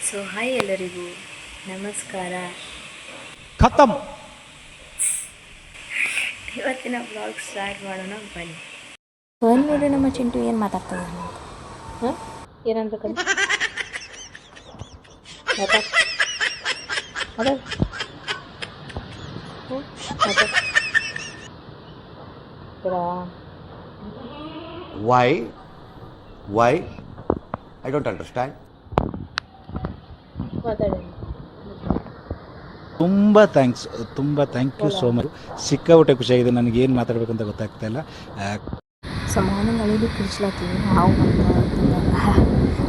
So hi ಎಲ್ಲರಿಗೂ ನಮಸ್ಕಾರ. ಖತಮ್. ಇವತ್ತಿನ ಬ್ಲಾಗ್ ಸ್ಟಾರ್ಟ್ ಮಾಡೋಣ ಬನ್ನಿ. ಒಂದು ನೋಡಿ ನಮ್ಮ ಚಿಂಟು ಏನು ಮಾತಾಡ್ತಾ ಇದ್ದಾನೆ ಅಂತ. ಹಾಂ ಏನನ್ಬೇಕಂತ Why? Why? I don't understand. ತುಂಬ ಥ್ಯಾಂಕ್ ಯು ಸೋ ಮಚ್. ಸಿಕ್ಕಾಬಿಟ್ಟೆ ಖುಷಿಯಾಗಿದೆ. ನನಗೆ ಏನು ಮಾತಾಡಬೇಕಂತ ಗೊತ್ತಾಗ್ತಾ ಇಲ್ಲ. ಸೊ ಮಾರ್ನಿಂಗ್ ಅಳಿದು ಕಿಡಿಸ್ಲತ್ತೀವಿ ಹಾವು ಅಂತ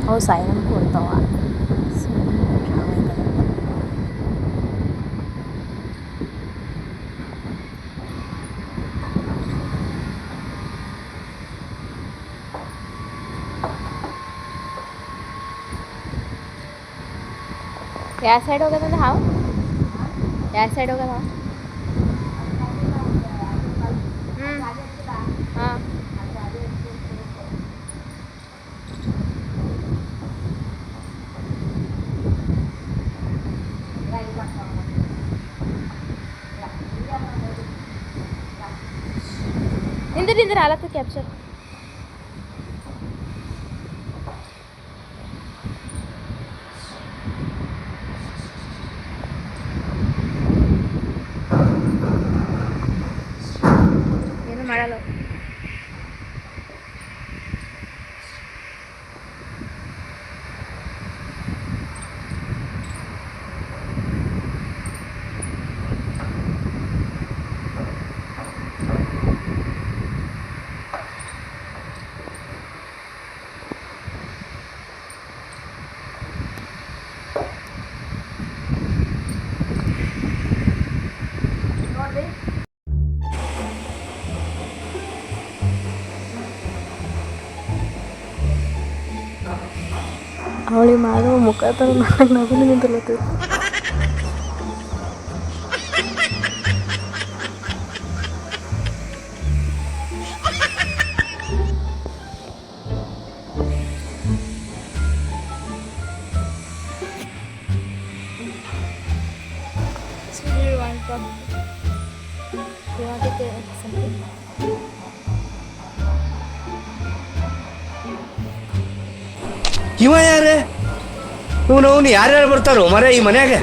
ಅವು ಸೈರನ್ ಕೊಡ್ತಾವ. ಸೊ ಯಾವ ಸೈಡ್ ಹೋಗೋದಂದ್ರೆ ಹಾವು ಯಾವ ಸೈಡ್ ಹೋಗೋದ? ಹಾಂ ನಿಂದ್ರೆ ಆಲತ್ತು ಕ್ಯಾಪ್ಚರ್. ಏನು ಮಾಡಲ್ಲ. ಅವಳಿ ಮಾಡೋ ಮುಖ ಥರ ನಗು ನಿಂತಿರ್ಲತ್ತದ. ಇವ ಯಾರೇ? ಇವನು ಯಾರ್ಯಾರು ಬರ್ತಾರೋ ಮರ ಈ ಮನ್ಯಾಗ?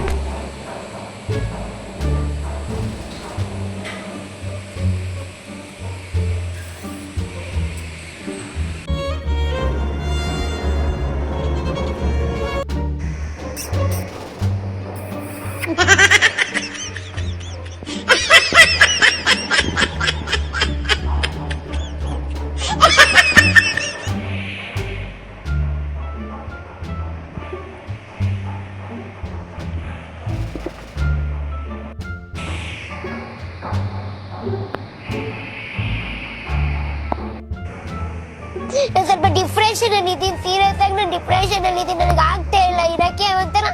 ಸ್ವಲ್ಪ ಡಿಪ್ರೆಷನ್ ಅಲ್ಲಿ ಇದ್ದೀನಿ. ಸೀರಿಯಸ್ ಆಗಿ ನಾನು ಡಿಪ್ರೆಷನ್ ಅಲ್ಲಿ ಇದ್ದೀನಿ. ನನಗೆ ಆಗ್ತಾ ಇಲ್ಲ ಇರಕ್ಕೆ, ಒಂಥರ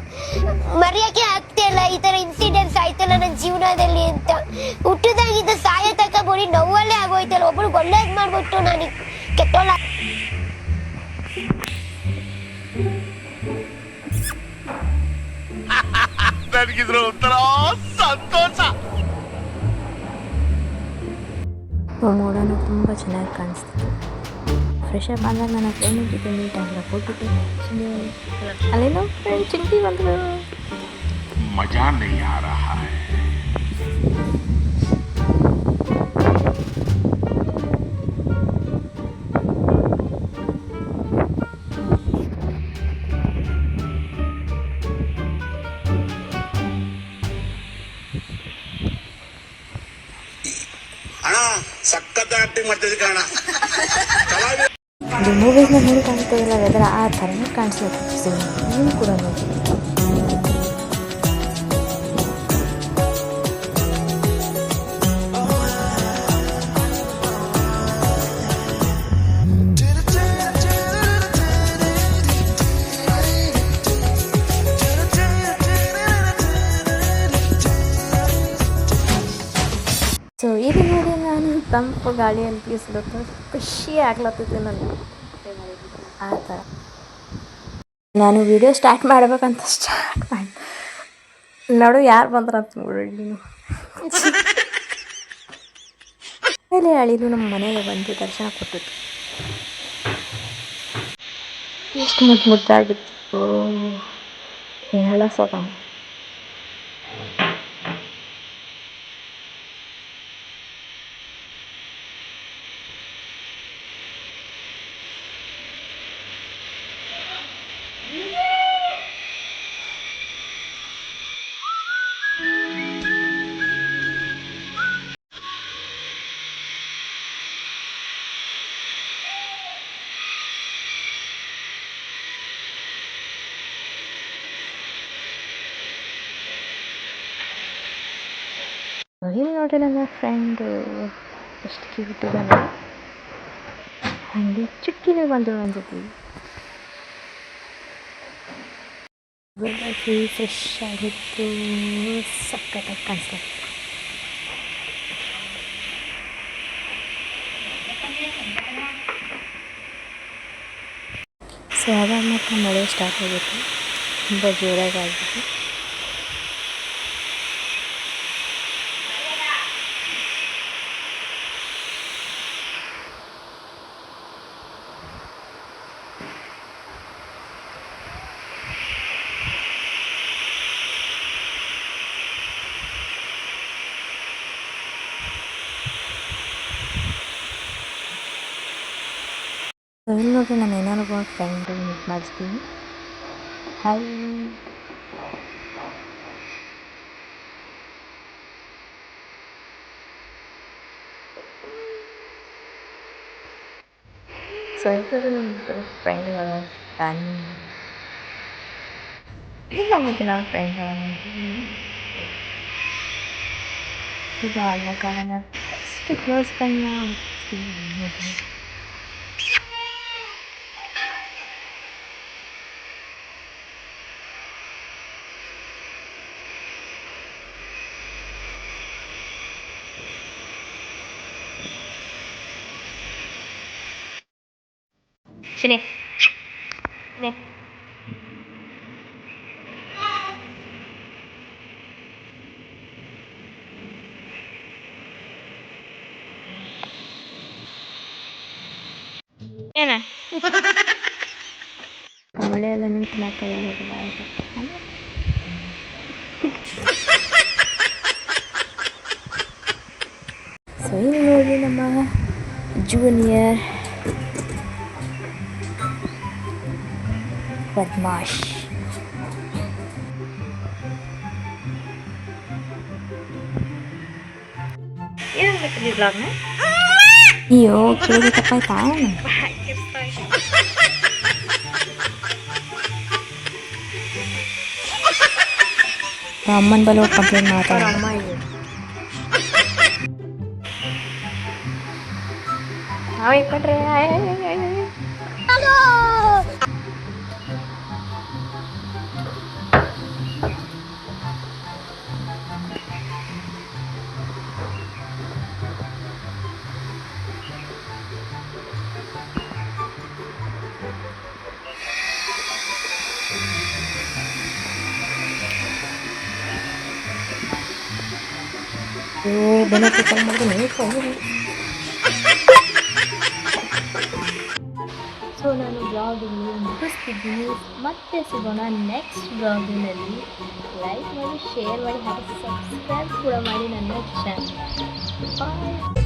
ಮರೆಯಕ್ಕೆ ಆಗ್ತಾ ಇಲ್ಲ. ಈ ತರ ಇನ್ಸಿಡೆಂಟ್ಸ್ ಆಯ್ತಲ್ಲ ನನ್ನ ಜೀವನದಲ್ಲಿ ಅಂತ. ಹುಟ್ಟದಾಗಿದ್ದ ಸಾಯ ತಕ್ಕ ಬೋಡಿ ನೋವಲ್ಲೇ ಆಗೋಯ್ತಲ್ಲ. ಒಬ್ಬರು ಒಳ್ಳೇದ್ ಮಾಡ್ಬಿಟ್ಟು ನನಗೆ ಕೆಟ್ಟೋಲ್ಲ. ನನಗಿದ್ರ ಒಂಥರ ಸಂತೋಷ. ಮೋಡನ ತುಂಬ ಚೆನ್ನಾಗಿ ಕಾಣಿಸ್ತಿತ್ತು. ಫ್ರೆಶ್ ಅಪ್ ಆದಾಗ ನನ್ನ ಫ್ರೆಂಡ್ ಜೊತೆ ಮೀಟ್ ಆಗಲ್ಲ ಕೊಟ್ಬಿಟ್ಟು ಅಲ್ಲೇನೋ ಫ್ರೆಂಡ್ ಚಿಂಟಿ ಬಂದರು. मजा नहीं आ रहा है. ಅಣ್ಣ ಸಖತ್ ಆಕ್ಟಿಂಗ್ ಮಾಡ್ತಿದ್ದೆ ಕಾಣ. ಇದು ಮೂವೀಸ್ನ ಹೇಗೆ ಕಾಣಿಸ್ತದಲ್ಲ ವೆದರ್ ಆ ಥರನೇ ಕಾಣಿಸ್ಲತ್ತಿತ್ತು. ಸೇಮ್ ನೀವು ಕೂಡ ನೋಡಿ. ಸೊ ಇದು ನೋಡಿ ನಾನು ತಂಪು ಗಾಳಿಯಲ್ಲಿ ಬೀಸ್ಲತ್ತ ಖುಷಿ ಆಗ್ಲತ್ತಿದ್ದೆ ನನಗೆ ಆ ಥರ. ನಾನು ವಿಡಿಯೋ ಸ್ಟಾರ್ಟ್ ಮಾಡ್ಬೇಕಂತ ಸ್ಟಾರ್ಟ್ ಮಾಡಿ ನೋಡು ಯಾರು ಬಂದ್ರ ಅಂತ ನೋಡಿ ನೀನು ಮೇಲೆ ಅಳಿಲು ನಮ್ಮ ಮನೆಗೆ ಬಂದು ದರ್ಶನ ಕೊಟ್ಟಿತ್ತು. ಎಷ್ಟು ಮುದ್ದಾಗಿತ್ತು ಹೇಳಸೋದ. ಇಲ್ಲಿ ನೋಡ್ರಿ ನನ್ನ ಫ್ರೆಂಡು ಎಷ್ಟು ಕ್ಯೂಟ್ ಇದ್ದಾನೆ. ಹಾಗೆ ಚುಕ್ಕಿನೂ ಬಂದರು ನನ್ನ ಜೊತೆ. ಬೆಳಗ್ಗೆ ಫ್ರೆಶ್ ಆಗಿತ್ತು, ಸಕ್ಕತ್ತಾಗಿ ಕಾಣಿಸ್ತಾ ಇತ್ತು. ಸೊ ಅವಾಗ ಮಾತ್ರ ಮಳೆ ಸ್ಟಾರ್ಟ್ ಆಗಿತ್ತು, ತುಂಬ ಜೋರಾಗಿ ಆಗಿತ್ತು. ಇಲ್ಲಿ ನೋಡ್ರಿ ನಾನು ಏನಾರು ಫ್ರೆಂಡು ಮೀಟ್ ಮಾಡಿಸ್ತೀನಿ. ಹಾಯ್. ಸೊ ಇದು ನಮ್ಮ ಫ್ರೆಂಡ್ಗಳ ನಾನು ಇಲ್ಲ ಮತ್ತೆ ನಾವು ಫ್ರೆಂಡ್ಗಳ ಇದು ಆಗೋ ಕಾರಣ ಅಷ್ಟು ಕ್ಲೋಸ್ ಫ್ರೆಂಡ್ ನಾವು. Sini. Sini. Mana? Boleh lah ni kenapa yang berbaik. So ini ನೋಡಿ ನಮ್ಮ ಜೂನಿಯರ್ ಬದ್ಮಾಶ್. ಏನು ಬೇಕಿದೆ ಬ್ಲಾಗ್ನ? ಅಯ್ಯೋ ಕೇಳಿ ತಪ್ಪಾಯ್ತಾ? ಅಮ್ಮನ ಬಲ್ಲ ಕಂಪ್ಲೇಂಟ್ ಮಾಡ್ತಾರ. ಅಮ್ಮ ಇದೆ ನಾವೇ ಕೊಟ್ರೆ ಬೆನ್ನ ಚಿಕನ್ ಮಾಡಿದ್ರೆ ಸೊ ನಾನು ಬ್ಲಾಗಿಂಗ್ ಮುಗಿಸ್ತಿದ್ದೀನಿ. ಮತ್ತೆ ಸಿಗೋಣ ನೆಕ್ಸ್ಟ್ ಬ್ಲಾಗಿನಲ್ಲಿ. ಲೈಕ್ ಮಾಡಿ, ಶೇರ್ ಮಾಡಿ, ಹಾಗೆ ಸಬ್ಸ್ಕ್ರೈಬ್ ಕೂಡ ಮಾಡಿ ನನ್ನ ಚಾನಲ್. ಬಾಯ್.